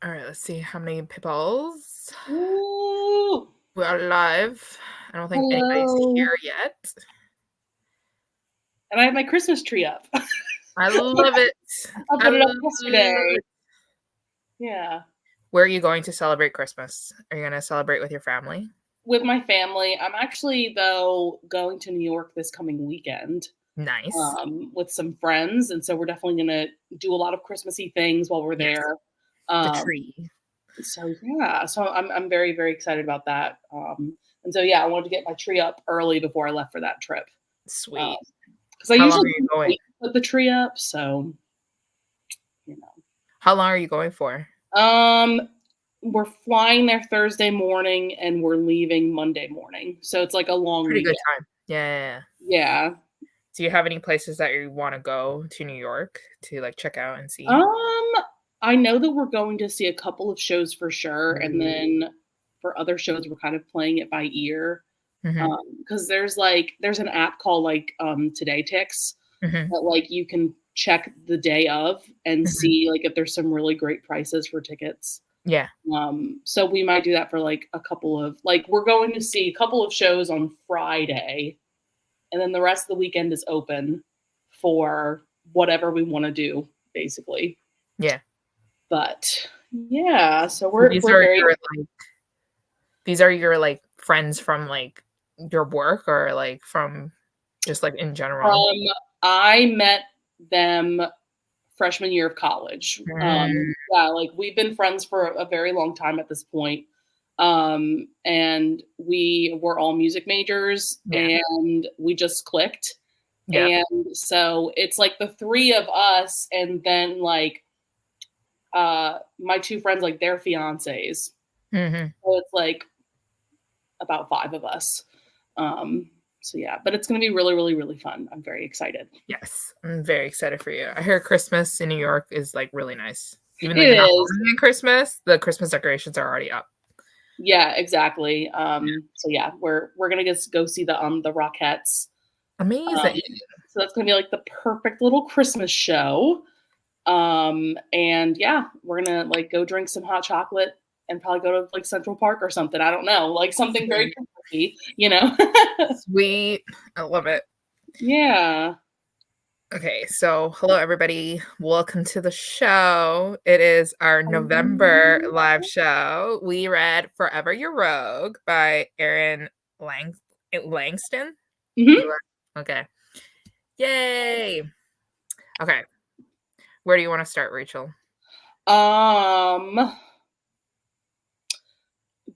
All right, let's see how many peoples. Ooh, We are live. I don't think anybody's hello. here yet. And I have my Christmas tree up. I love it. I I put it up love yesterday. it. Yeah. Where are you going to celebrate Christmas? Are you going to celebrate with your family? With my family. I'm actually, though, going to New York this coming weekend Nice. with some friends. And so we're definitely going to do a lot of Christmassy things while we're Yes. there. The Um, tree. so, yeah. So I'm very, very excited about that. And so, yeah, I wanted to get my tree up early before I left for that trip. Sweet. Because I How long usually are you don't going? wait to put the tree up. So, you know. How long are you going for? We're flying there Thursday morning and we're leaving Monday morning. So it's like a long Pretty good weekend. time. Yeah. Yeah. Do you have any places that you want to go to New York to like check out and see? Um, I know that we're going to see a couple of shows for sure, and then for other shows we're kind of playing it by ear. Mm-hmm. Because there's an app called Today Ticks Mm-hmm. that like you can check the day of and Mm-hmm. see like if there's some really great prices for tickets. Yeah. So we might do that for like a couple of we're going to see a couple of shows on Friday, and then the rest of the weekend is open for whatever we want to do, basically. Yeah. But yeah, so So we're very these are your like friends from like your work or like from just like in general? um I met them freshman year of college. Mm, Yeah, like we've been friends for a very long time at this point. And we were all music majors yeah. and we just clicked. Yep. And so it's like the three of us and then my two friends, like their fiancés. Mhm. So it's like about five of us. So yeah, but it's gonna be really, really, really fun. I'm very excited. Yes. I'm very excited for you. I hear Christmas in New York is like really nice. Even though It you're not is. living in Christmas, the Christmas decorations are already up. Yeah, exactly. So yeah, we're gonna just go see the Rockettes. Amazing. Um, so that's gonna be like the perfect little Christmas show. And yeah, we're gonna like go drink some hot chocolate and probably go to like Central Park or something. I don't know, like something very Sweet. Christmassy. Sweet. I love it. Yeah. Okay, so hello everybody. Welcome to the show. It is our November live show. We read Forever Your Rogue by Erin Langstan. Hmm. Okay. Yay. Okay. Where do you want to start, Rachel? Um,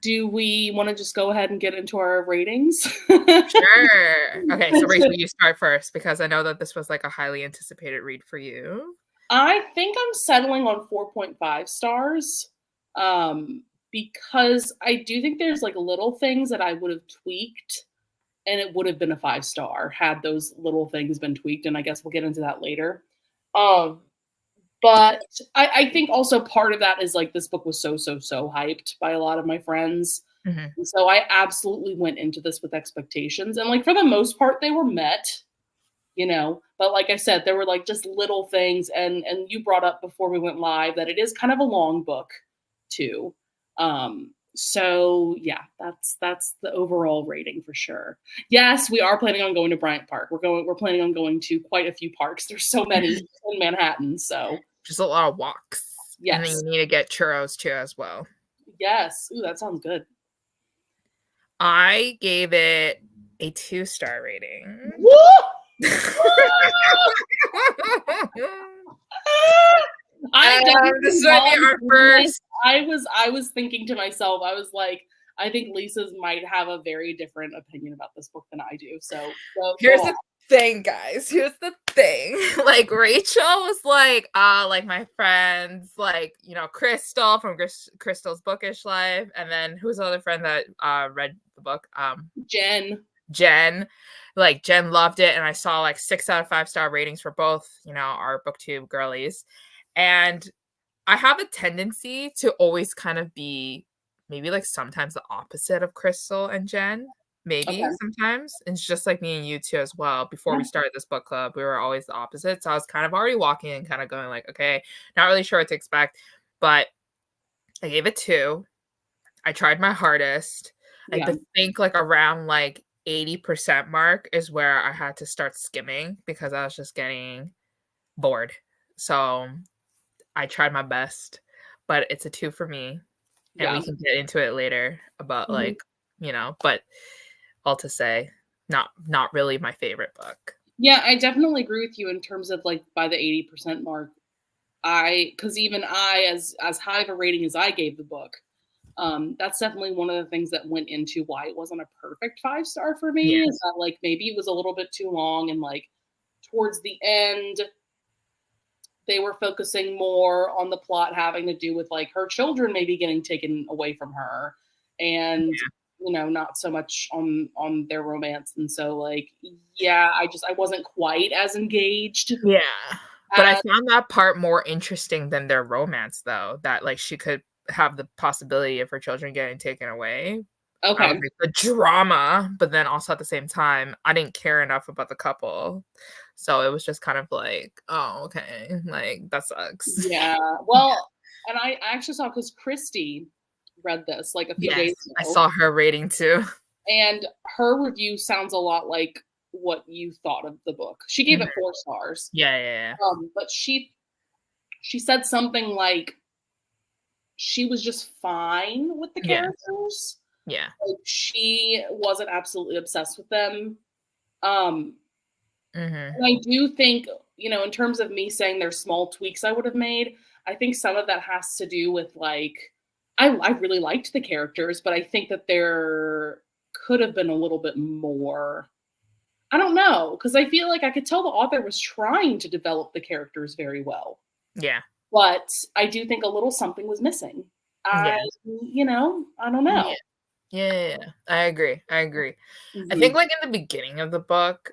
do we want to just go ahead and get into our ratings? Sure. Okay, so Rachel, you start first because I know that this was like a highly anticipated read for you. I think I'm settling on 4.5 stars. Because I do think there's like little things that I would have tweaked and it would have been a 5 star had those little things been tweaked. And I guess we'll get into that later. Um, but I think also part of that is like this book was so, so, so hyped by a lot of my friends. Mhm. And so I absolutely went into this with expectations. And like for the most part, they were met. But like I said, there were like just little things, and you brought up before we went live that it is kind of a long book too. So yeah, that's the overall rating for sure. Yes, we are planning on going to Bryant Park. We're planning on going to quite a few parks. There's so many in Manhattan. So Just a lot of walks. And then you yes. need to get churros too as well. Yes. Ooh, that sounds good. I gave it a 2-star rating. Woo! I This definitely might be our first. I was thinking to myself, I was like, I think Lisa's might have a very different opinion about this book than I do. So go Here's on. the thing, guys. Here's the thing. Like Rachel was like my friends, like Crystal from Crystal's Bookish Life, and then who's the other friend that read the book? Jen. Jen. Like Jen loved it, and I saw like 6 out of 5 star ratings for both, our booktube girlies. And I have a tendency to always kind of be maybe like sometimes the opposite of Crystal and Jen. Maybe Okay. sometimes. It's just like me and you too as well. Before Yeah. we started this book club, we were always the opposite. So I was kind of already walking and kind of going like, okay, not really sure what to expect. But I gave it 2. I tried my hardest. I Yeah. think, like, around, like, 80% mark is where I had to start skimming because I was just getting bored. So, I tried my best, but it's a 2 for me, and we Yeah. can get into it later about, Mhm. like, but all to say, not really my favorite book. Yeah, I definitely agree with you in terms of, like, by the 80% mark. Because even I, as high of a rating as I gave the book, that's definitely one of the things that went into why it wasn't a perfect 5 star for Yeah, me, is that, like, maybe it was a little bit too long, and, like, towards the end, they were focusing more on the plot having to do with, like, her children maybe getting taken away from her, and, not so much on their romance, and so, like, yeah, I wasn't quite as engaged yeah, but I as. found that part more interesting than their romance, though, that, like, she could have the possibility of her children getting taken away. I was Okay. like, the drama, but then also at the same time, I didn't care enough about the couple. So it was just kind of like, "Oh, okay, like, that sucks." Yeah. Well, and I actually saw, because Christy read this, like, a few Yes, days I ago, saw her rating too. and her review sounds a lot like what you thought of the book. She gave Mhm. it 4 stars, Yeah, yeah, yeah. but she said something like she was just fine with the Yeah, characters. yeah. Like, she wasn't absolutely obsessed with them. Um, Mhm. and I do think, in terms of me saying there's small tweaks I would have made, I think some of that has to do with, like, I really liked the characters, but I think that there could have been a little bit more. I don't know, because I feel like I could tell the author was trying to develop the characters very well, Yeah. but I do think a little something was missing. Yeah. I don't Yeah. know. Yeah, yeah, yeah. I agree, I agree. I think, Mhm. like, in the beginning of the book,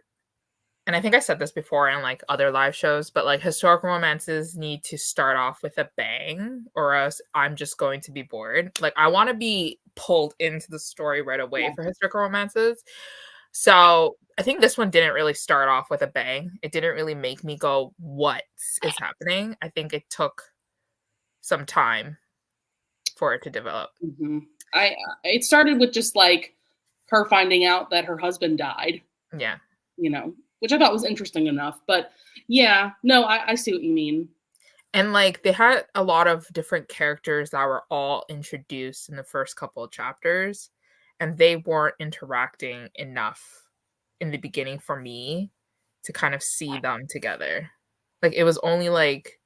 and I think I said this before in, like, other live shows, but, like, historical romances need to start off with a bang or else I'm just going to be bored. Like, I wanna be pulled into the story right away Yeah. for historical romances. So, I think this one didn't really start off with a bang. It didn't really make me go, "What is happening?" I think it took some time for it to develop. Mhm. It started with just, like, her finding out that her husband died, Yeah. which I thought was interesting enough, but yeah, no, I see what you mean. And, like, they had a lot of different characters that were all introduced in the first couple of chapters, and they weren't interacting enough in the beginning for me to kind of see them together. Like, it was only, like,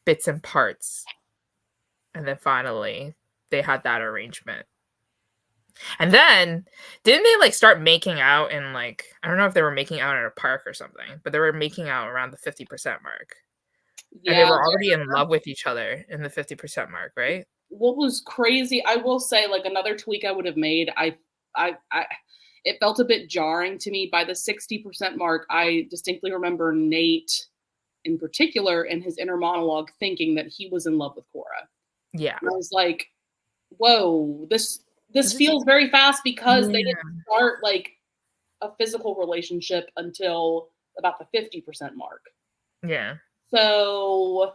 bits and parts, and then finally, they had that arrangement. And then, didn't they, like, start making out in, like I don't know if they were making out at a park or something, but they were making out around the 50% mark. And they Yeah, were already in love with each other in the 50% mark, right? what was crazy, I will say, like, another tweak I would have made, I it felt a bit jarring to me by the 60% mark. I distinctly remember Nate, in particular, in his inner monologue, thinking that he was in love with Cora. Yeah. And I was like, "Whoa, this This is feels very fast," because they didn't Yeah, start, like, a physical relationship until about the 50% mark. yeah, So,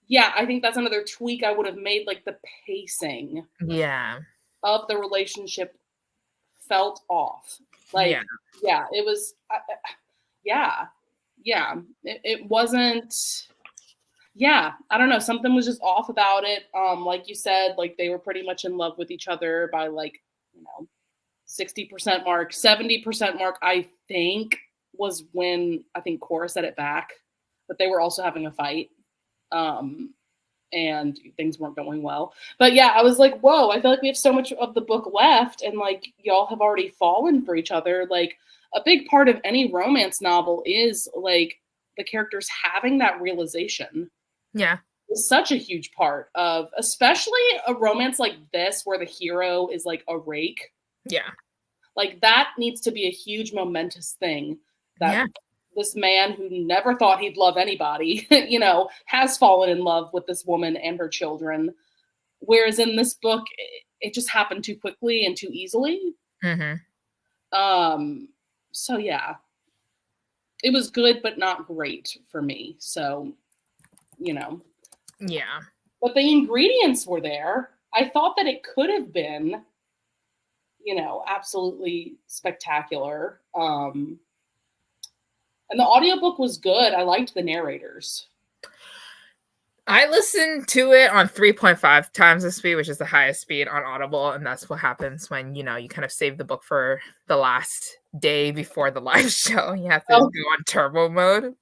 yeah, I think that's another tweak I would have made, like, the pacing yeah, of the relationship felt off. yeah, Like, yeah, it was, yeah, yeah, it wasn't, yeah, I don't know, something was just off about it. Like you said, like, they were pretty much in love with each other by, like, you know, 60% mark, 70% mark, I think, was when I think Cora said it back, but they were also having a fight. Um, and things weren't going well. But yeah, I was like, whoa, I feel like we have so much of the book left, and, like, y'all have already fallen for each other. Like, a big part of any romance novel is, like, the characters having that realization yeah, is such a huge part of, especially a romance like this where the hero is, like, a rake. yeah, Like, that needs to be a huge momentous thing, that yeah, this man who never thought he'd love anybody, has fallen in love with this woman and her children. Whereas in this book, it just happened too quickly and too easily. mhm, Um, so yeah, it was good, but not great for me. So, you know, yeah. but the ingredients were there. I thought that it could have been, absolutely spectacular. And the audiobook was good. I liked the narrators. I listened to it on 3.5 times the speed, which is the highest speed on Audible, and that's what happens when, you kind of save the book for the last day before the live show. You have to go on turbo mode.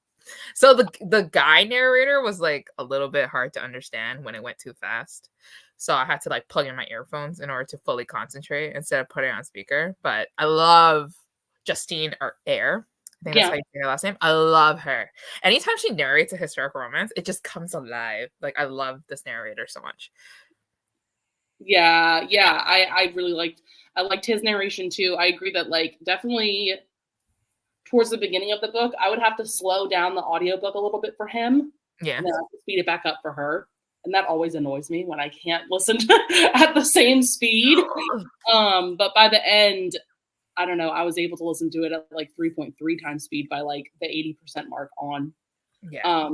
So the guy narrator was like a little bit hard to understand when it went too fast. So I had to like plug in my earphones in order to fully concentrate instead of putting it on speaker. But I love Justine or Air. I think that's how you say her last name. I love her. Anytime she narrates a historical romance, it just comes alive. Like, I love this narrator so much. Yeah. I really liked his narration too. I agree that like definitely towards the beginning of the book, I would have to slow down the audiobook a little bit for him. Yeah. And then I have to speed it back up for her. And that always annoys me when I can't listen at the same speed. But by the end, I don't know, I was able to listen to it at like 3.3 times speed by like the 80% mark on. Yeah.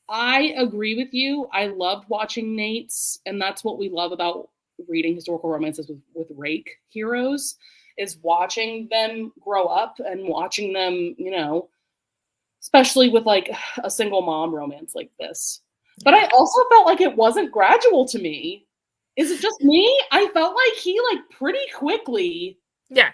I agree with you. I loved watching Nate's, and that's what we love about reading historical romances with rake heroes, is watching them grow up and watching them, especially with like a single mom romance like this. But I also felt like it wasn't gradual to me. Is it just me? I felt like he like pretty quickly. Yeah.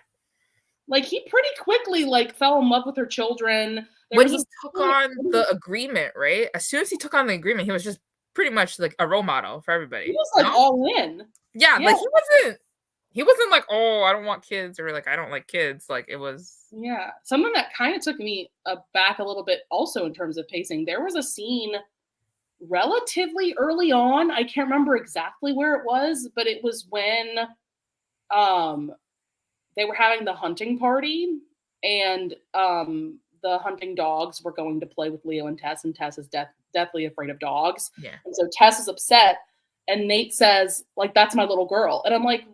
Like he pretty quickly like fell in love with her children. When he took on the agreement, right? As soon as he took on the agreement, he was just pretty much like a role model for everybody. He was like all in. Yeah, like he wasn't like, oh, I don't want kids, or like I don't like kids. Like it was something that kind of took me back a little bit also in terms of pacing. There was a scene relatively early on. I can't remember exactly where it was, but it was when they were having the hunting party, and the hunting dogs were going to play with Leo and Tess is deathly afraid of dogs. Yeah. And so Tess is upset, and Nate says, like, that's my little girl. And I'm like,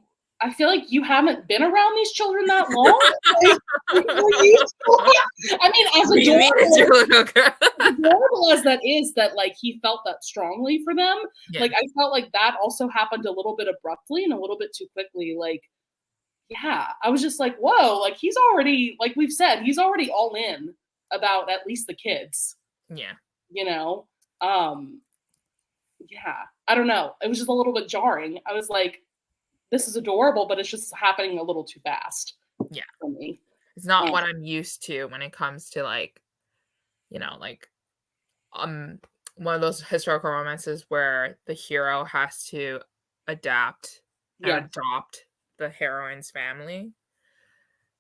I feel like you haven't been around these children that long. I mean, as adorable as that is, that like he felt that strongly for them. Yeah. Like I felt like that also happened a little bit abruptly and a little bit too quickly. Like, yeah, I was just like, whoa, like he's already, like we've said, he's already all in about at least the kids. Yeah. Yeah, I don't know. It was just a little bit jarring. I was like, this is adorable, but it's just happening a little too fast. Yeah. For me. It's not what I'm used to when it comes to like, one of those historical romances where the hero has to adapt and adopt the heroine's family.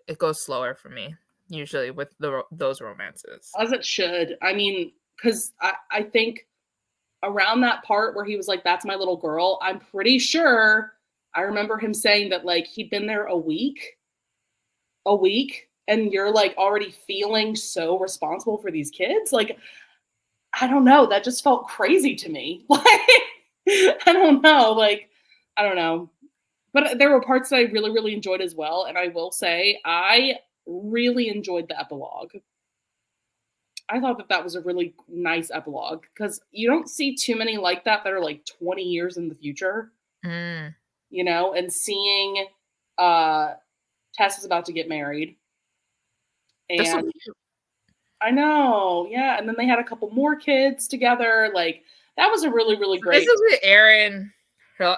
It goes slower for me usually with those romances. As it should. I mean, because I think around that part where he was like, that's my little girl, I'm pretty sure I remember him saying that like he'd been there a week, and you're like already feeling so responsible for these kids. Like, I don't know. That just felt crazy to me. Like, I don't know. But there were parts that I really, really enjoyed as well. And I will say, I really enjoyed the epilogue. I thought that was a really nice epilogue because you don't see too many like that are like 20 years in the future, and seeing Tess is about to get married. And I know. Yeah. And then they had a couple more kids together. Like that was a really, really great. Basically, Erin, her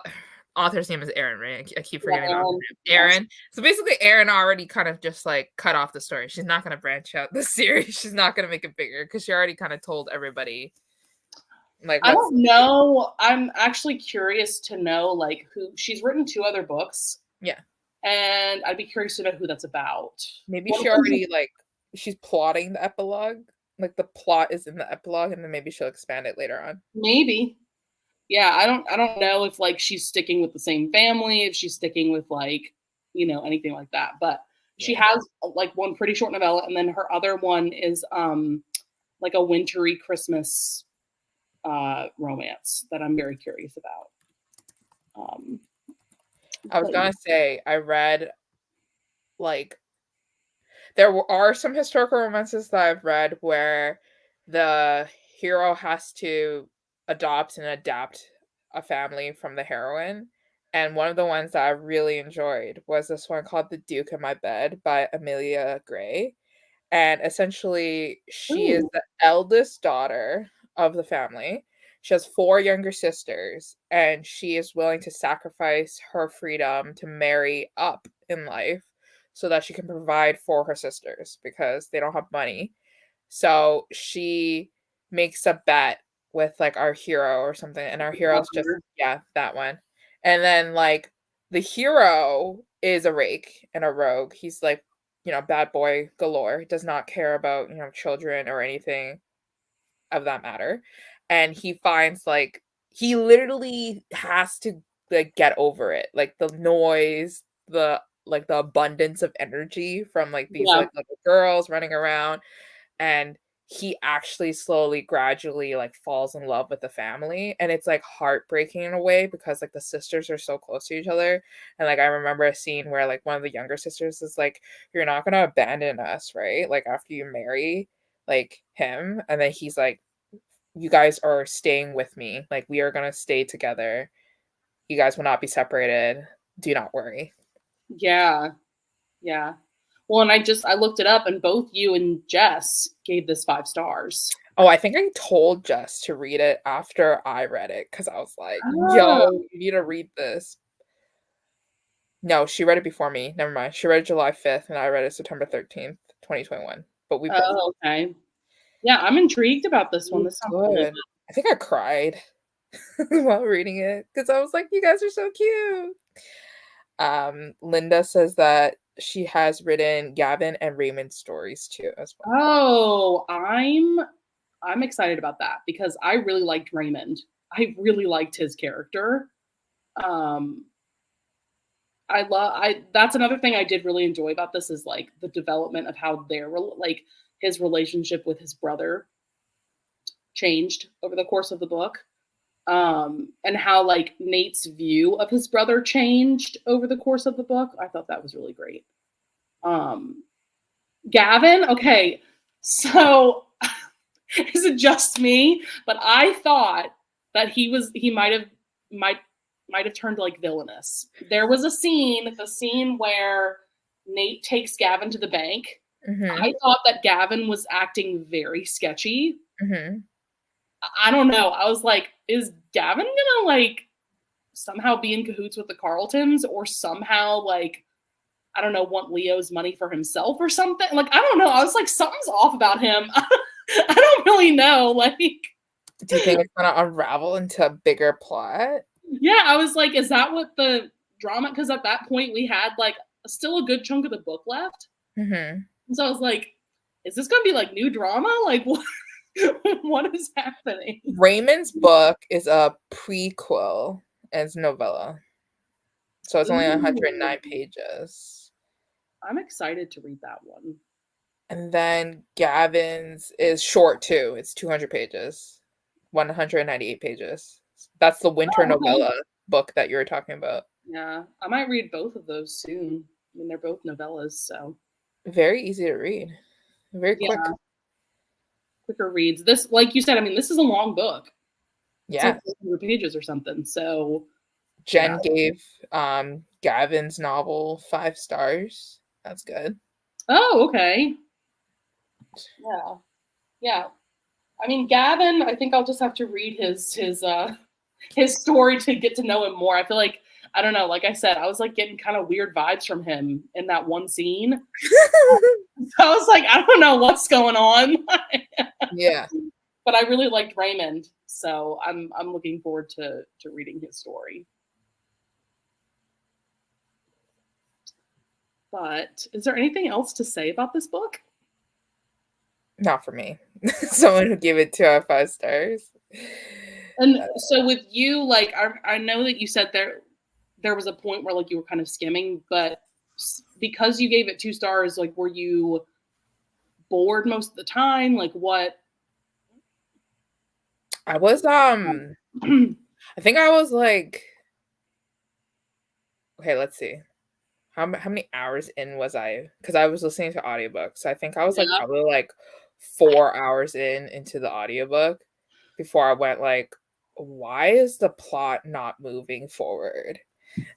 author's name is Erin, right? I keep forgetting Erin. So basically, Erin already kind of just like cut off the story. She's not going to branch out the series. She's not going to make it bigger because she already kind of told everybody. Like, I don't know. I'm actually curious to know like who she's written 2 other books. Yeah. And I'd be curious to know who that's about. Maybe she already she's plotting the epilogue. Like the plot is in the epilogue, and then maybe she'll expand it later on. Maybe. Yeah, I don't know if like she's sticking with the same family, if she's sticking with like, anything like that. But she has like one pretty short novella, and then her other one is like a wintry Christmas romance that I'm very curious about. I was gonna say I read like there are some historical romances that I've read where the hero has to adopt and adapt a family from the heroine. And one of the ones that I really enjoyed was this one called The Duke in My Bed by Amelia Gray. And essentially, she is Ooh, the eldest daughter of the family. She has 4 younger sisters, and she is willing to sacrifice her freedom to marry up in life so that she can provide for her sisters because they don't have money. So she makes a bet with like our hero or something, and our hero's just, brother. yeah, that one. And then like the hero is a rake and a rogue. He's like, bad boy galore, does not care about, children or anything of that matter. And he finds like he literally has to like get over it. Like the noise, the abundance of energy from like these Yeah, like little girls running around, and he actually slowly gradually like falls in love with the family, and it's like heartbreaking in a way because like the sisters are so close to each other. And like I remember a scene where like one of the younger sisters is like, you're not going to abandon us, right? Like after you marry like him. And then he's like, you guys are staying with me, like we are going to stay together, you guys will not be separated, do not worry. yeah, yeah. Well, and I looked it up, and both you and Jess gave this 5 stars. Oh, I think I told Jess to read it after I read it because I was like, Oh. yo, you need to read this. No, she read it before me. Never mind. She read it July 5th and I read it September 13th, 2021. But we both Oh, okay. Yeah, I'm intrigued about this one. really This sounds really good. I think I cried while reading it because I was like, you guys are so cute. Linda says that she has written Gavin and Raymond stories too as well. Oh, I'm excited about that because I really liked Raymond. I really liked his character. Um, I that's another thing I did really enjoy about this is like the development of how like his relationship with his brother changed over the course of the book. And how like Nate's view of his brother changed over the course of the book. I thought that was really great. Um, Gavin, okay, so is it just me? But I thought that he might have turned like villainous. There was the scene where Nate takes Gavin to the bank. Mm-hmm. I thought that Gavin was acting very sketchy. Mm-hmm. I don't know. I was like, is Gavin gonna like somehow be in cahoots with the Carltons or somehow like I don't know, want Leo's money for himself or something? Like I don't know. I was like, something's off about him. I don't really know. Like, Do you think it's gonna unravel into a bigger plot? yeah, I was like, is that what the drama? Because at that point we had like still a good chunk of the book left. Mm-hmm. So I was like, is this gonna be like new drama? Like what? What is happening? Raymond's book is a prequel as novella. So it's only Ooh, 109 pages. I'm excited to read that one. And then Gavin's is short too. It's 200 pages, 198 pages. That's the winter Oh, okay. novella book that you were talking about. Yeah, I might read both of those soon. I mean, they're both novellas, so Very easy to read, very quick. yeah, quicker reads. This, like you said, I mean, this is a long book. It's like Yeah. 400 pages or something. So yeah. Jen gave Gavin's novel 5 stars. That's good. Oh, okay. Yeah, yeah. I mean, Gavin. I think I'll just have to read his story to get to know him more. I feel like I don't know. Like I said, I was like getting kind of weird vibes from him in that one scene. So I was like, I don't know what's going on. Yeah. But I really liked Raymond, so I'm looking forward to reading his story. But is there anything else to say about this book? Not for me. Someone who gave it 2 out of 5 stars. And so with you, like I know that you said there was a point where like you were kind of skimming, but because you gave it 2 stars, like were you bored most of the time? Like what? I was I think I was like, okay, let's see. How many hours in was I? Because I was listening to audiobooks. So I think I was like Yeah. probably like 4 hours into the audiobook. before I went like, why is the plot not moving forward?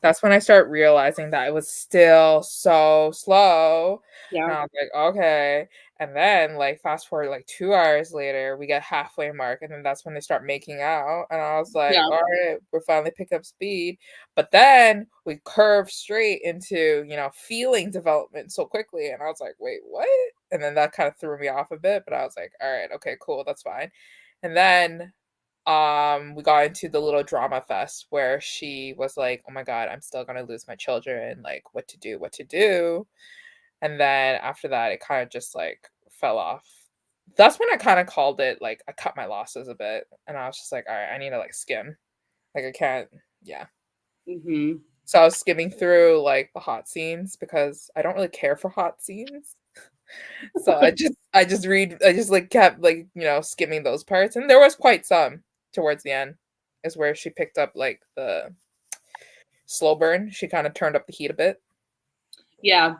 That's when I start realizing that it was still so slow. And Yeah. I was like, okay. And then like fast forward like 2 hours later, we get halfway mark, and then that's when they start making out. And I was like, Yeah. all right, we're finally picking up speed. But then we curve straight into, feeling development so quickly. And I was like, wait, what? And then that kind of threw me off a bit, but I was like, all right, okay, cool, that's fine. And then we got into the little drama fest where she was like, oh my god, I'm still gonna lose my children, like what to do. And then after that it kind of just like fell off. That's when I kind of called it, like I cut my losses a bit, and I was just like, all right, I need to like skim, like I can't. Yeah. Hmm. So I was skimming through like the hot scenes because I don't really care for hot scenes. So I just like kept like, skimming those parts, and there was quite some towards the end is where she picked up like the slow burn. She kind of turned up the heat a bit. Yeah.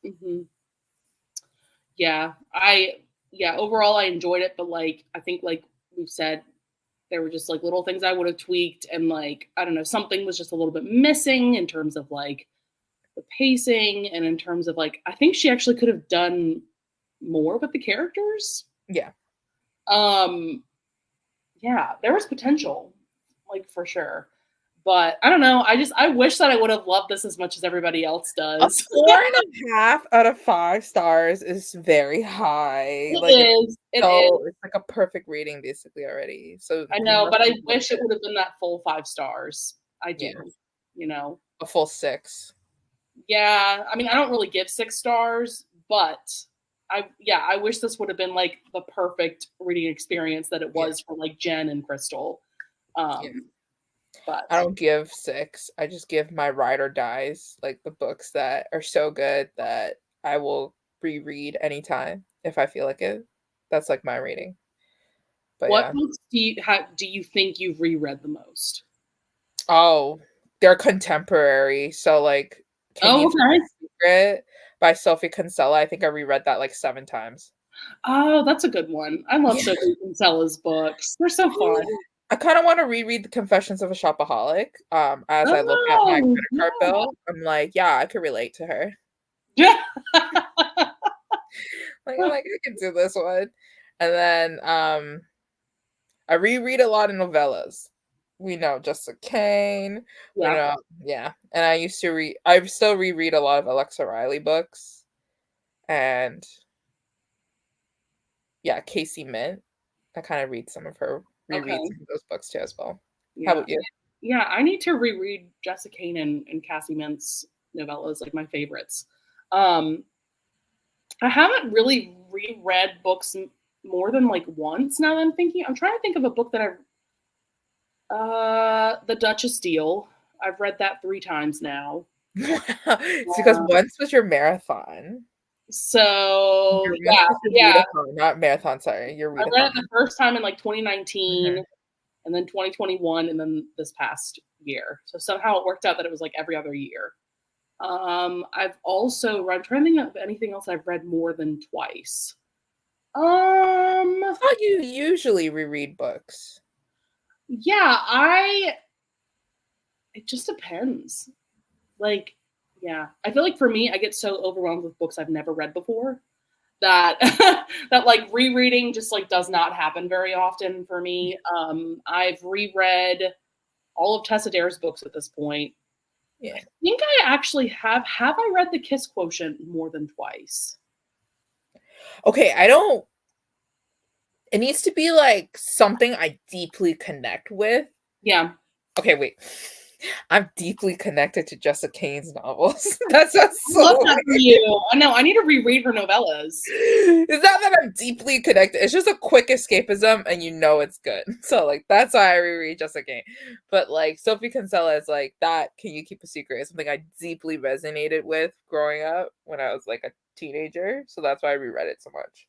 Hmm. Yeah. Yeah, overall I enjoyed it, but like I think like we've said, there were just like little things I would have tweaked, and like I don't know, something was just a little bit missing in terms of like the pacing, and in terms of like I think she actually could have done more with the characters. Yeah. Um yeah, there was potential, like for sure. But I don't know. I wish that I would have loved this as much as everybody else A does. 4.5 out of 5 stars is very high. It Like is. It is. it's like a perfect rating basically already. So I you know, must but I have loved wish it it. would have been that full 5 stars. I Yeah. do. You know. A full 6. Yeah. I mean, I don't really give 6 stars, but I wish this would have been like the perfect reading experience that it Yeah. was for like Jen and Crystal. Yeah. But I don't give 6. I just give my ride or dies, like the books that are so good that I will reread anytime if I feel like it. That's like my rating. But what yeah. books do you think you've reread the most? Oh, they're contemporary. So like Can Oh, You Keep a okay. Secret by Sophie Kinsella. I think I reread that like 7 times. Oh, that's a good one. I love Yeah. Sophie Kinsella's books. They're so fun. I kind of want to reread The Confessions of a Shopaholic. As I look at my Oh, credit card yeah. bill, I'm like, yeah, I could relate to her. Yeah. Like I'm like, I can do this one. And then I reread a lot of novellas. We know Jessica Kane. We Yeah. know, yeah. And I still reread a lot of Alexa Riley books. And yeah, Casey Mint. I kind of reread Okay. some of those books too as well. How Yeah. about you? Yeah. I need to reread Jessica Kane and Cassie Mintz novellas, like my favorites. Um, I haven't really reread books more than like once now that I'm thinking. I'm trying to think of a book that The Duchess Deal. I've read that 3 times now. It's because Uh, once was your marathon. so Once yeah, was your yeah. readathon, not marathon, sorry, your I read it readathon. the first time in like 2019, Mhm. and then 2021, and then this past year. So somehow it worked out that it was like every other year. I'm trying to think of anything else I've read more than twice. I thought you usually reread books. Yeah, it just depends. Like, yeah, I feel like for me, I get so overwhelmed with books I've never read before that that like rereading just like does not happen very often for me. I've reread all of Tessa Dare's books at this point. I Yeah. think I actually have I read The Kiss Quotient more than twice? Okay, I don't it needs to be, like, something I deeply connect with. Yeah. Okay, wait. I'm deeply connected to Jessica Kane's novels. That sounds I so love that for weird. you. I know, I need to reread her novellas. It's not that I'm deeply connected. It's just a quick escapism, and you know it's good. So like that's why I reread Jessica Kane. But like Sophie Kinsella is like that. Can You Keep a Secret? Is something I deeply resonated with growing up when I was like a teenager. So that's why I reread it so much.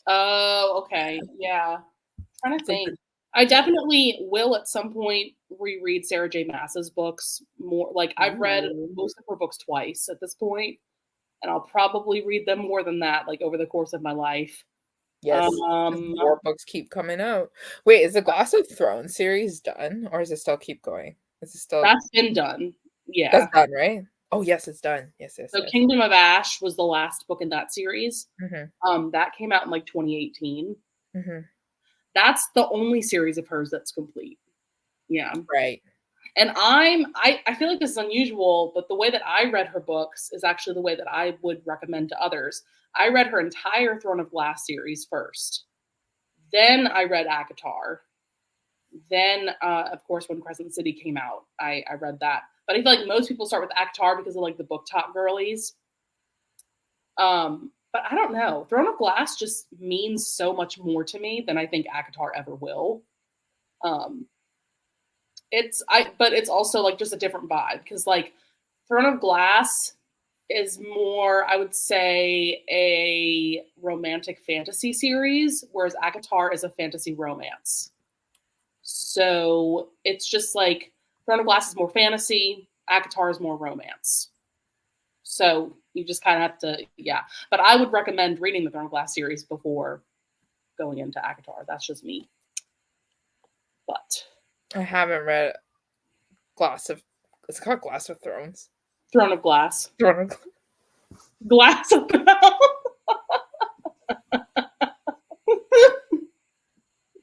Oh, okay. Yeah. Trying to It's like think. I yeah. definitely will at some point reread Sarah J. Maas's books more. Like I've read Ooh. most of her books twice at this point, and I'll probably read them more than that, like over the course of my life. Yes, 'cause Um, more books keep coming out. Wait, is the Glass of Thrones series done, or does it still keep going? Is it still that's been done. that's Yeah. done, right? Oh, yes, it's done. Yes, yes, So yes. Kingdom of Ash was the last book in that series. Mhm, That came out in like 2018. mhm. That's the only series of hers that's complete. Yeah. Right. And I feel like this is unusual, but the way that I read her books is actually the way that I would recommend to others. I read her entire Throne of Glass series first. Then I read ACOTAR. Then, of course, when Crescent City came out, I read that. But I feel like most people start with ACOTAR because of like the book top girlies. But I don't know. Throne of Glass just means so much more to me than I think ACOTAR ever will. Um, but it's also like just a different vibe because like Throne of Glass is more, I would say, a romantic fantasy series, whereas ACOTAR is a fantasy romance. So it's just like Throne of Glass is more fantasy, ACOTAR is more romance. So you just kind of have to, yeah. But I would recommend reading the Throne of Glass series before going into ACOTAR. That's just me. But I haven't read Glass of it's called Glass of Thrones. Throne of Glass. Throne of Glass of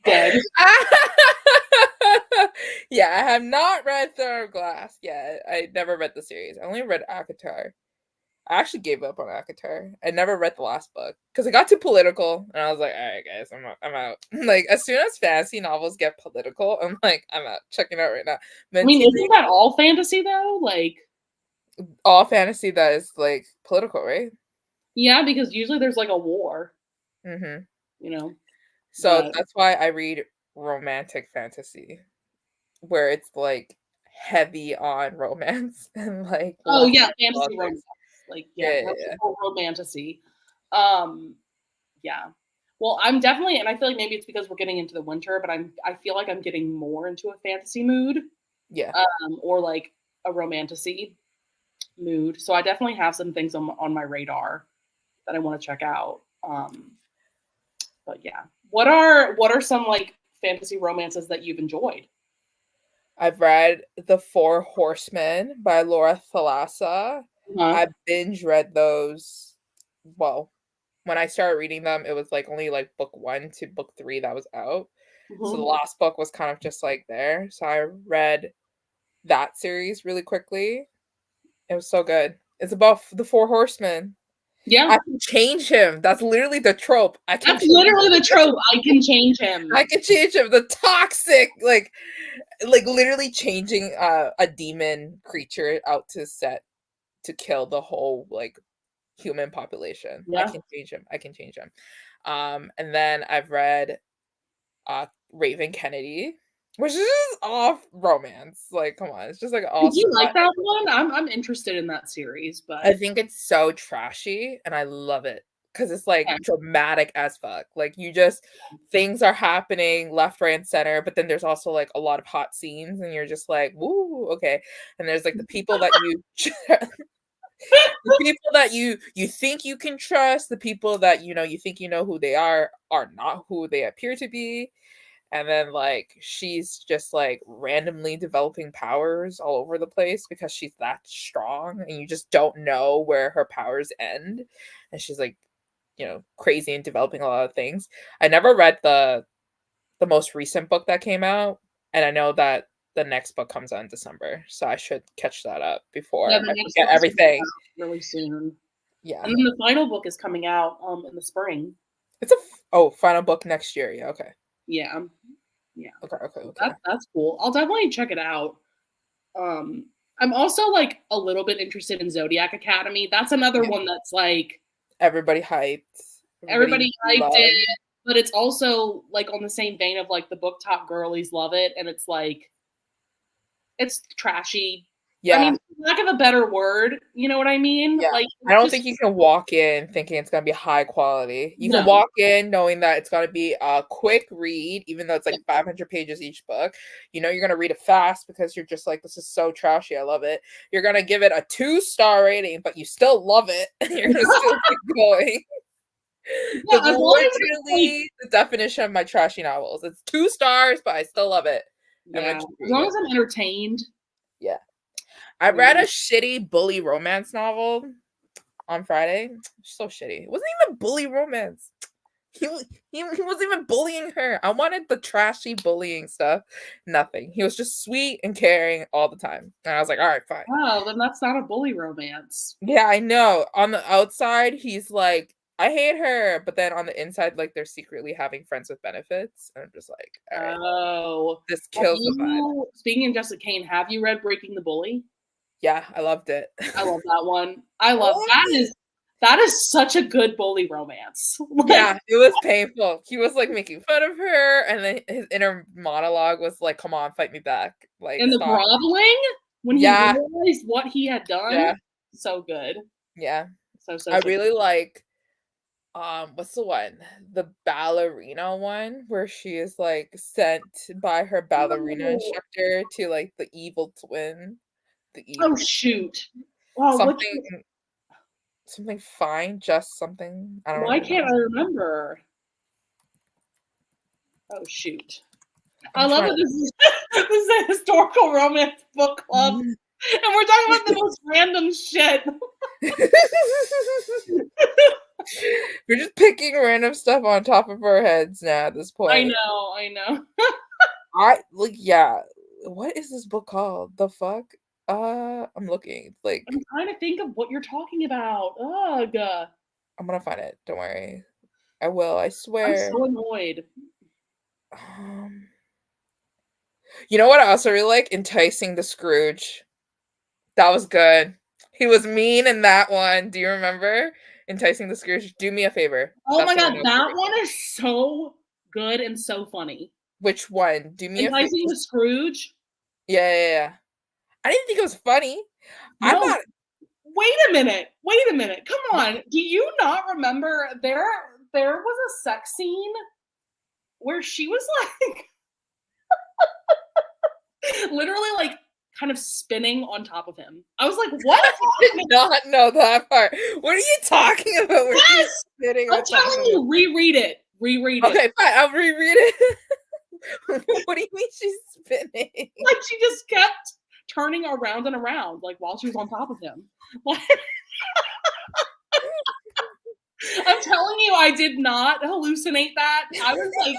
Dead. Yeah, I have not read Throne of Glass. Yeah, I never read the series. I only read ACOTAR. I actually gave up on ACOTAR. I never read the last book because it got too political, and I was like, "All right, guys, I'm out." Like as soon as fantasy novels get political, I'm like, "I'm out." Checking out right now. I Meant mean, to isn't read that all fantasy though? Like, all fantasy that is like political, right? yeah, because usually there's like a war, Hmm. you know. So But that's why I read romantic fantasy, where it's like heavy on romance and like oh less yeah, on fantasy romance. politics. Like Yeah, yeah, yeah, yeah. romantasy. Um, yeah. Well, I'm definitely, and I feel like maybe it's because we're getting into the winter, but I feel like I'm getting more into a fantasy mood, Yeah. or like a romantasy mood. So I definitely have some things on my radar that I want to check out. But yeah, what are some like fantasy romances that you've enjoyed? I've read The Four Horsemen by Laura Thalassa. Huh? I binge read those. Well, when I started reading them, it was like only like book 1 to book 3 that was out. So the Hmm. last book was kind of just like there. So I read that series really quickly. It was so good. It's about the Four Horsemen. Yeah, I can change him. That's literally the trope. I can that's change literally the him. trope. I can change him. I can change him. The toxic, like literally changing a demon creature out to set to kill the whole like human population. I Yeah. can change him. I can change him. And then I've read Raven Kennedy, which is just off romance. Like, come on, it's just like Did all you spy. like that one? I'm interested in that series, I but think it's so trashy and I love it because it's like okay. dramatic as fuck. Like you just things are happening left, right, and center, but then there's also like a lot of hot scenes and you're just like, woo, okay. And there's like the people that you the people that you think you can trust, the people that you think you know who they are not who they appear to be. And then like she's just like randomly developing powers all over the place because she's that strong and you just don't know where her powers end. And she's like, crazy and developing a lot of things. I never read the most recent book that came out, and I know that the next book comes out in December, so I should catch that up Yeah, before the I next forget book is coming everything. out really soon, Yeah. and then the final book is coming out in the spring. It's oh, final book next year. Yeah, okay. Yeah, yeah. Okay, okay, So okay. that's cool. I'll definitely check it out. Um, I'm also like a little bit interested in Zodiac Academy. That's another Yeah. one that's like Everybody hyped. Everybody everybody hyped loved. it, but it's also like on the same vein of like the book top girlies love it, and it's like it's trashy. I Yeah. mean, for lack of a better word, you know what I mean? Yeah. Like I it's don't just think you can walk in thinking it's gonna be high quality. You can no. walk in knowing that it's gonna be a quick read, even though it's Yeah. like 500 pages each book. You know you're gonna read it fast because you're just like, this is so trashy. I love it. You're gonna give it a 2-star rating, but you still love it, and you're gonna still keep going. Yeah, That's as long as it's like literally the definition of my trashy novels. It's 2 stars, but I still love it. I'm yeah, gonna keep as reading long it. as I'm entertained, Yeah. I I read a mean, shitty bully romance novel on Friday. So shitty. It wasn't even bully romance. He wasn't even bullying her. I wanted the trashy bullying stuff. Nothing. He was just sweet and caring all the time. And I was like, all right, fine. wow, then that's not a bully romance. Yeah, I know. On the outside, he's like, I hate her. But then on the inside, like they're secretly having friends with benefits. And I'm just like, all right, Oh, this have kills the vibe. you speaking of Jessica Kane, have you read Breaking the Bully? Yeah, I loved it. I love that one. I love Oh, that is such a good bully romance. Like, yeah, it was painful. He was like making fun of her, and then his inner monologue was like, "Come on, fight me back! Like, and the stop." groveling when he Yeah, realized what he had done, yeah, so good. yeah. So I good. really like what's the one? The ballerina one where she is like sent by her ballerina Oh, instructor to like the evil twin, the oh evil shoot. Oh, which something something fine, just something. I don't why even can't know. I remember? Oh shoot. I I'm love trying that this is this is a historical romance book club, to and we're talking about the most random shit. We're just picking random stuff on top of our heads now at this I point. know, I know. I like yeah. What is this book called? The fuck? I'm looking. It's I'm like trying to think of what you're talking about. Ugh. I'm gonna find it. Don't worry. I will, I I'm swear. so annoyed. Um, you know what I also really like? Enticing the Scrooge. That was good. He was mean in that one. Do you remember? Enticing the Scrooge. Do me a favor. Oh That's my the god, one I was that reading. one is so good and so funny. Which one? Do me a favor. Enticing the Scrooge? Yeah, yeah, yeah. I didn't think it was funny. I No, thought wait a minute. Wait a minute. Come on. Do you not remember there was a sex scene where she was like literally like kind of spinning on top of him. I was like, what is did happening? not know that part. What are you talking about? Where she's Yes! sitting I'm on top telling of him? you, reread it. Reread it. Okay, fine. I'll reread it. What do you mean she's spinning? Like she just kept turning around and around, like while she was on top of him. Like, I'm telling you, I did not hallucinate that. I was like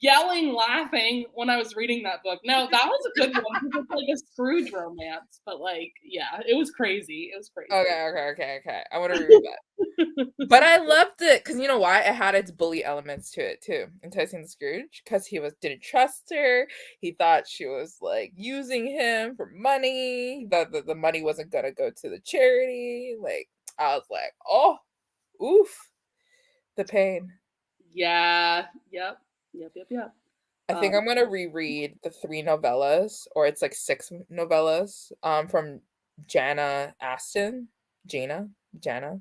yelling, laughing when I was reading that book. No, that was a good one because it's like a Scrooge romance, but like, yeah, it was crazy. It was crazy. Okay. I want to reread that. But I loved it because you know why? It had its bully elements to it too. Enticing the Scrooge because he was didn't trust her. He thought she was like using him for money. The money wasn't gonna go to the charity. Like I was like, oh, oof, the pain. Yeah. Yep. I think I'm gonna reread the 3 novellas, or it's like 6 novellas, from Jana Aston. Jana? Jana?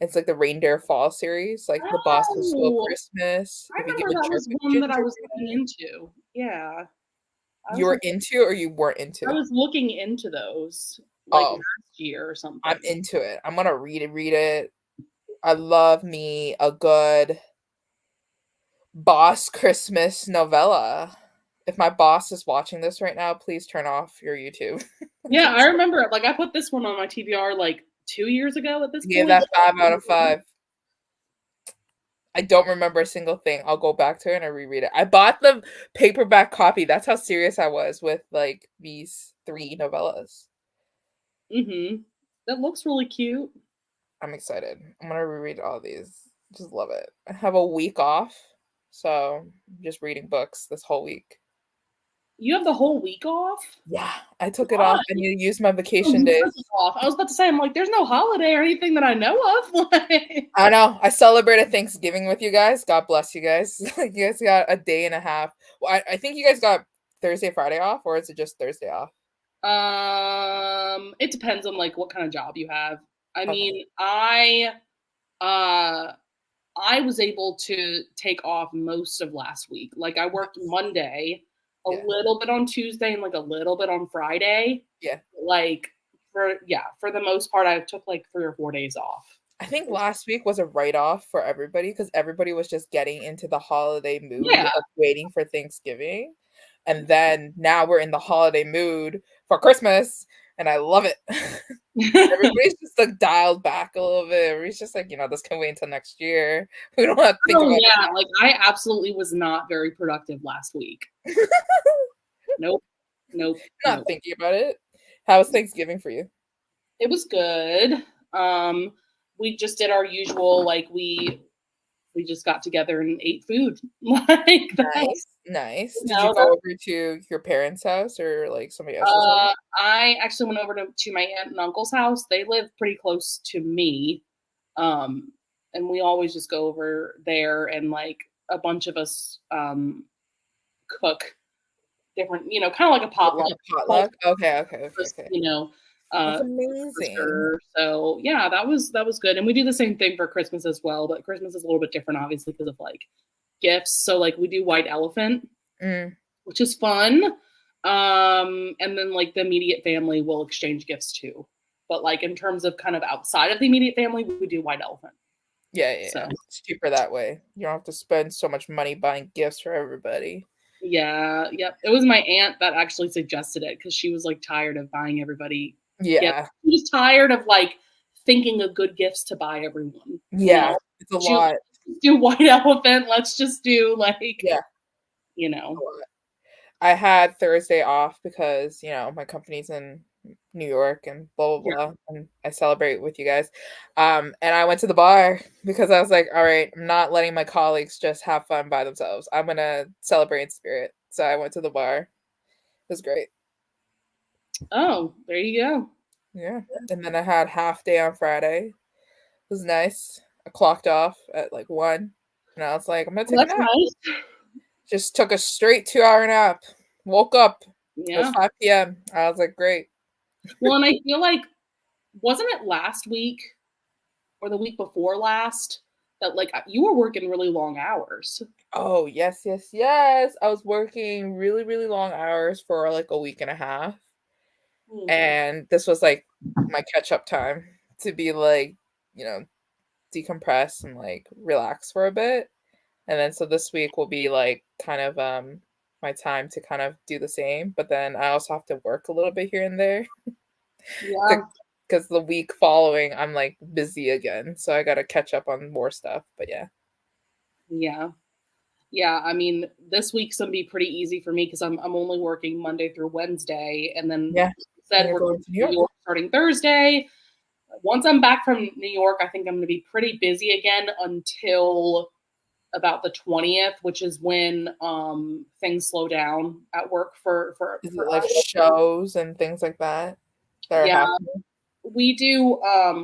It's like the Reindeer Fall series, like The Boss Who Stole Oh, Christmas, I If You Give remember a that Jerk was a one that I was looking Gingerbread. into. Yeah. I You was were like, into or you weren't I into? was looking into those like Oh, last year or I'm something. into it. I'm gonna read it. I love me a good boss Christmas novella. If my boss is watching this right now, please turn off your YouTube. Yeah, I remember it. Like I put this one on my TBR like 2 years ago at this Gave point. that 5 out of 5. I don't remember a single thing. I'll go back to it and I reread it. I bought the paperback copy. That's how serious I was with like these 3 novellas. Mm-hmm. That looks really cute. I'm excited. I'm gonna reread all these. Just love it. I have a week off, so I'm just reading books this whole week. You have the whole week off? Yeah, I took it Why? off and you used my Oh, vacation days. yours is off. I was about to say, I'm like, there's no holiday or anything that I know of. Like, I know. I celebrated Thanksgiving with you guys. God bless you guys. You guys got a day and a half. Well, I think you guys got Thursday, Friday off, or is it just Thursday off? it depends on like what kind of job you have. I Okay. mean, uh I was able to take off most of last week. Like I worked Monday, a Yeah. little bit on Tuesday, and like a little bit on Friday. Yeah. Like for the most part, I took like 3 or 4 days off. I think last week was a write-off for everybody because everybody was just getting into the holiday mood Yeah. of waiting for Thanksgiving. And then now we're in the holiday mood for Christmas, and I love it. Everybody's just like dialed back a little bit. Everybody's just like, this can wait until next year. We don't have to think Oh about yeah, like I absolutely was not very productive last week. it. Nope. Nope. Not Nope. thinking about it. How was Thanksgiving for you? It was good. We just did our usual, like we just got together and ate food. Like Nice, that's nice. you Did you know, go that over to your parents' house or like somebody else's house? I actually went over to my aunt and uncle's house. They live pretty close to me. Um, and we always just go over there and like a bunch of us cook different, kind of like a Like potluck. a Like potluck? Okay, okay, okay, just, okay. That's for amazing. sure. So yeah, that was good. And we do the same thing for Christmas as well, but Christmas is a little bit different, obviously, because of like gifts. So like we do white elephant, Mm, which is fun. And then like the immediate family will exchange gifts too. But like in terms of kind of outside of the immediate family, we do white elephant. yeah, yeah, So yeah. It's cheaper that way. You don't have to spend so much money buying gifts for everybody. yeah, yep. It was my aunt that actually suggested it because she was like tired of buying everybody gifts. Yeah, She was tired of like thinking of good gifts to buy everyone. yeah. It's a She was like, lot. let's do white elephant. Let's just do like, Yeah, you a know, lot. I had Thursday off because, my company's in New York and blah blah yeah. blah, and I celebrate with you guys. And I went to the bar because I was like, all right, I'm not letting my colleagues just have fun by themselves. I'm gonna celebrate in spirit. So I went to the bar. It was great. Oh, there you go. Yeah. And then I had half day on Friday. It was nice. I clocked off at like 1, and I was like, I'm gonna Well, take a that's nap. nice. Just took a straight 2-hour nap. Woke up. It was Yeah. 5 p.m. I was like, great. Well, and I feel like, wasn't it last week or the week before last that like you were working really long hours? Oh, yes, yes, yes. I was working really, really long hours for like a week and a half. Hmm. And this was like my catch up time to be like, you know, decompress and like relax for a bit. And then so this week will be like kind of my time to kind of do the same, but then I also have to work a little bit here and there Yeah. because the week following I'm like busy again. So I got to catch up on more stuff, but yeah. Yeah. Yeah, I mean, this week's gonna be pretty easy for me because I'm only working Monday through Wednesday, and then Yeah. And said you're we're going going to to New New York. York starting Thursday. Once I'm back from New York, I think I'm gonna be pretty busy again until about the 20th, which is when things slow down at work Is it for like us. shows and things like that are Yeah, happening? we do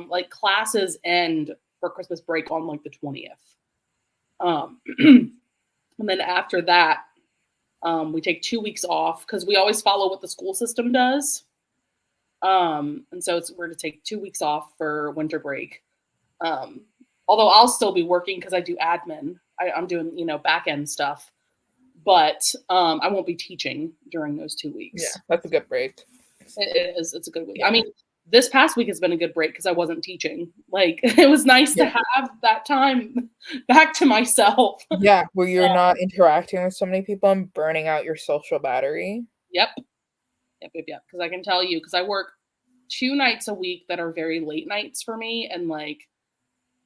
like classes end for Christmas break on like the 20th. And then after that, we take 2 weeks off because we always follow what the school system does. And so we're to take 2 weeks off for winter break. Um, Although I'll still be working because I do admin. I'm doing back end stuff, but I won't be teaching during those 2 weeks. Yeah, that's a good break. It is. It's a good week. I Yeah. mean, this past week has been a good break because I wasn't teaching. Like it was nice to Yeah. have that time back to myself. Yeah, where you're not interacting with so many people and burning out your social battery. Yep. Yep. Yep. Yep. Because I can tell you, because I work 2 nights a week that are very late nights for me, and like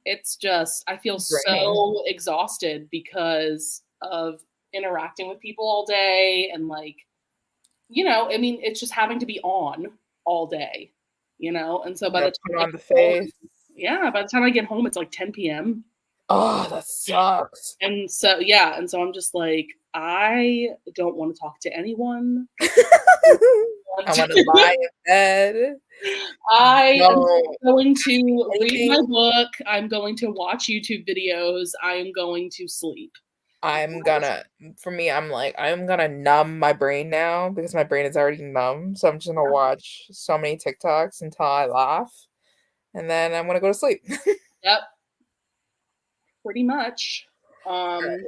it's just I feel Draining. so exhausted because of interacting with people all day and like I mean, it's just having to be on all day, and so by Yeah, the time put I on get the home, face. yeah, by the time I get home, it's like 10 p.m. Oh, that sucks. And so, yeah, and so I'm just like, I don't want to talk to anyone. I wanna lie in bed. I am No, going to read my anything. book. I'm going to watch YouTube videos. I am going to sleep. I'm gonna for me, I'm like, I'm gonna numb my brain now because my brain is already numb, so I'm just gonna watch so many TikToks until I laugh, and then I'm gonna go to sleep. Yep, pretty much. Um,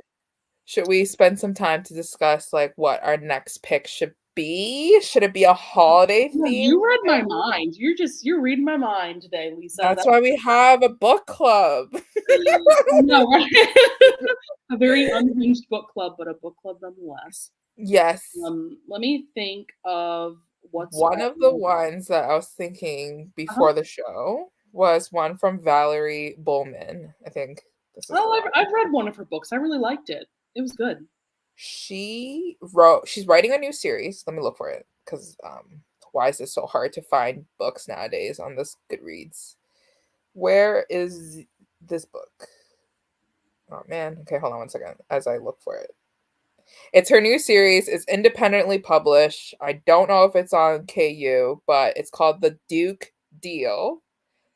Should we spend some time to discuss, like, what our next pick should be? Should it be a holiday No, theme? you read my mind. You're reading my mind today, Lisa. That's why we have a book club. No, right? A very unhinged book club, but a book club nonetheless. Yes. Let me think of what's One of the ones that I was thinking before the show was one from Valerie Bowman. I think this is I've read one of her books. I really liked it. It was good. she's writing a new series. Let me look for it because why is it so hard to find books nowadays on this Goodreads? Where is this book? Oh man. Okay, hold on one second as I look for it. It's her new series. It's independently published. I don't know if it's on KU, but it's called The Duke Deal.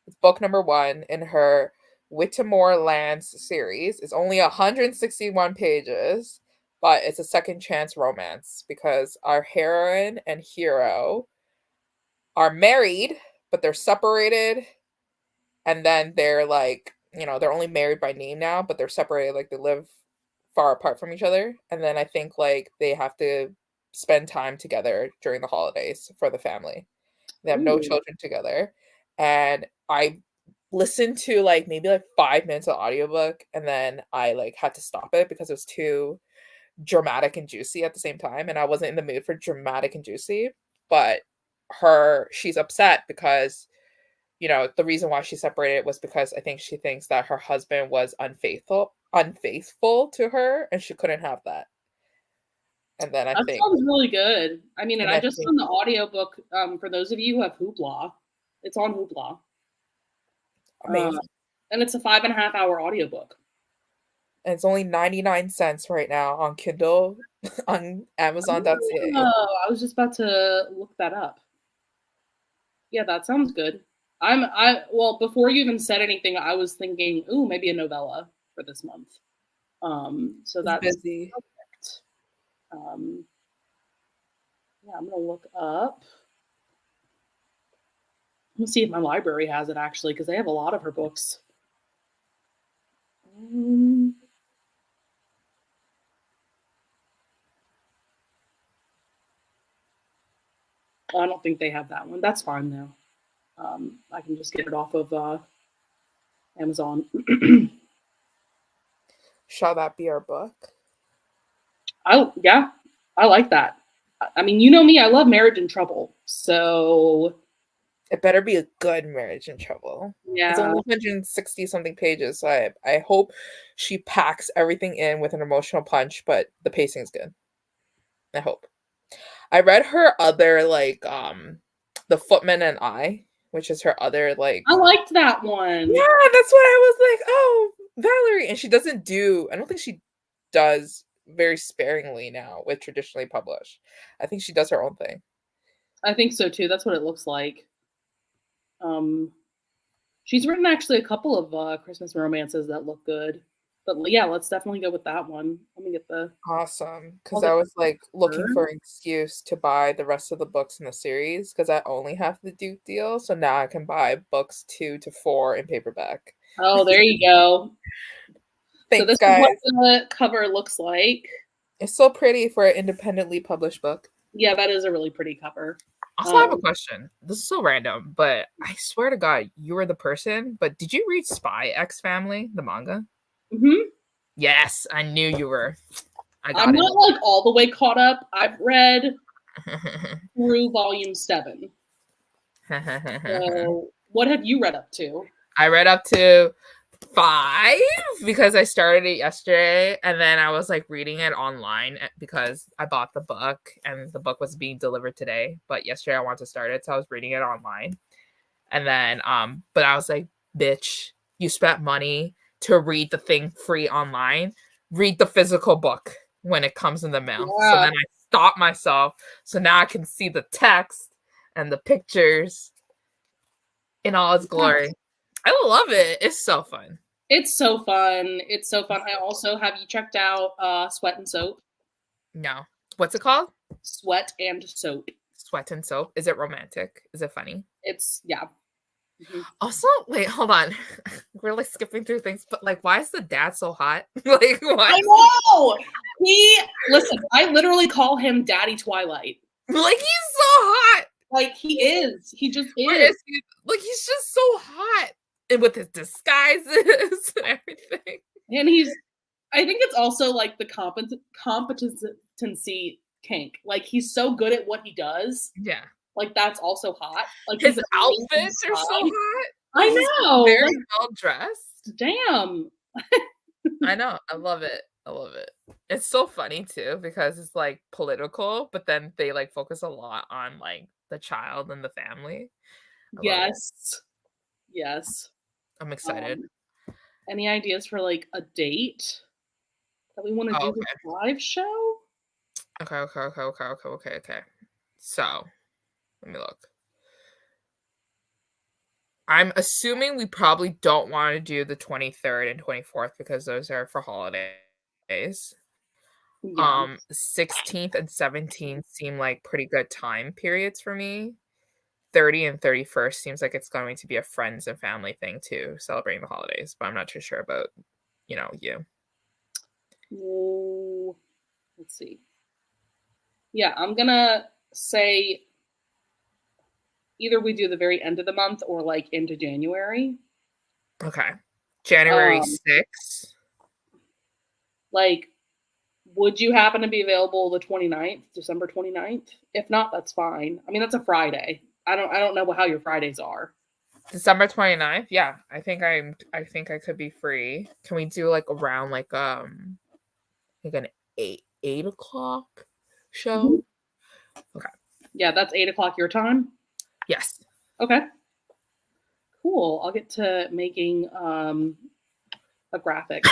It's book number 1 in her Whittemore Lands series. It's only 161 pages, but it's a second chance romance because our heroine and hero are married, but they're separated. And then they're like, they're only married by name now, but they're separated. Like they live far apart from each other. And then I think like they have to spend time together during the holidays for the family. They have no children together. And I listened to like maybe like 5 minutes of audiobook and then I like had to stop it because it was too dramatic and juicy at the same time. And I wasn't in the mood for dramatic and juicy. But she's upset because the reason why she separated was because I think she thinks that her husband was unfaithful to her and she couldn't have that. And then that sounds really good. I mean, and I just found the audiobook for those of you who have Hoopla. It's on Hoopla. Amazing. And it's a 5.5 hour audiobook. And it's only 99 cents right now on Kindle on Amazon.ca. Oh, I was just about to look that up. Yeah, that sounds good. Well, before you even said anything, I was thinking, ooh, maybe a novella for this month. So that's busy. Perfect. Yeah, I'm gonna look up. Let's see if my library has it actually, because they have a lot of her books. I don't think they have that one. That's fine though. I can just get it off of Amazon. Shall that be our book? Yeah, I like that. I mean, you know me, I love Marriage in Trouble. So it better be a good Marriage in Trouble. Yeah. It's only 160 something pages. So I hope she packs everything in with an emotional punch, but the pacing is good. I hope. I read her other like The Footman and I, which is her other like I liked that one. Yeah, that's what I was like, oh, Valerie. And she doesn't do, I don't think she does very sparingly now with traditionally published. I think she does her own thing. I think so too. That's what it looks like. She's written actually a couple of Christmas romances that look good. But yeah, let's definitely go with that one. Let me get the awesome. Because I was like looking for an excuse to buy the rest of the books in the series because I only have the Duke Deal. So now I can buy books 2 to 4 in paperback. Oh, there you go. Thanks, so this guys. is what the cover looks like. It's so pretty for an independently published book. Yeah, that is a really pretty cover. Also, I have a question. This is so random, but I swear to God, you were the person. But did you read Spy X Family, the manga? Mm-hmm. Yes, I knew you were. I'm not like all the way caught up. I've read through volume 7. So, what have you read up to? I read up to 5 because I started it yesterday and then I was like reading it online because I bought the book and the book was being delivered today, but yesterday I wanted to start it, so I was reading it online. And then but I was like, bitch, you spent money to read the thing free online. Read the physical book when it comes in the mail. Yeah. So then I stopped myself, so now I can see the text and the pictures in all its glory. I love it. It's so fun. It's so fun. It's so fun. I also, have you checked out Sweat and Soap? No. What's it called? Sweat and Soap. Sweat and Soap. Is it romantic? Is it funny? Yeah. Mm-hmm. Also, wait, hold on. We're like skipping through things, but like, why is the dad so hot? Like, why? I know. Listen, I literally call him Daddy Twilight. Like, he's so hot. Like, he is. He just Where is. is he? Like, he's just so hot. And with his disguises and everything. And I think it's also like the competency kink. Like, he's so good at what he does. Yeah. Like, that's also hot. Like, His he's amazing outfits are so style. hot. I He's know. very Like, well dressed. damn. I know. I love it. I love it. It's so funny too because it's like political, but then they like focus a lot on like the child and the family. I love it. Yes. Yes. I'm excited. Any ideas for like a date that we want to Oh, do this live show? okay. So let me look. I'm assuming we probably don't want to do the 23rd and 24th because those are for holidays. Yeah. 16th and 17th seem like pretty good time periods for me. 30 and 31st seems like it's going to be a friends and family thing too, celebrating the holidays, but I'm not too sure about, you. Well, let's see. Yeah, I'm gonna say either we do the very end of the month or like into January. Okay. January Um, 6th. Like, would you happen to be available the 29th, December 29th? If not, that's fine. I mean, that's a Friday. I don't know how your Fridays are. December 29th. Yeah, I think I could be free. Can we do like around like an 8 o'clock Mhm. show? Okay. Yeah, that's 8 o'clock your time. Yes. Okay. Cool. I'll get to making a graphic.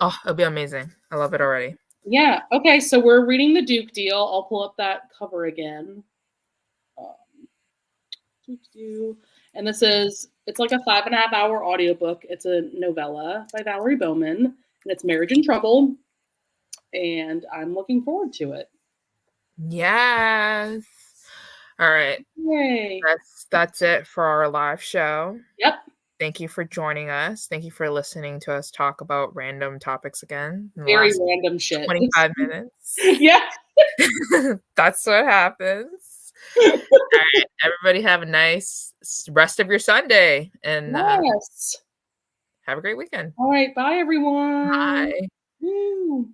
Oh, it'll be amazing. I love it already. Yeah. Okay. So we're reading the Duke deal. I'll pull up that cover again. Um, and it's like a 5.5 hour audiobook. It's a novella by Valerie Bowman, and it's Marriage in Trouble. And I'm looking forward to it. Yes. All right. Yay. That's it for our live show. Yep. Thank you for joining us. Thank you for listening to us talk about random topics again in the Very last random shit. 25 minutes. Yeah. That's what happens. All right. Everybody have a nice rest of your Sunday and Yes. have a great weekend. All right. Bye, everyone. Bye. Woo.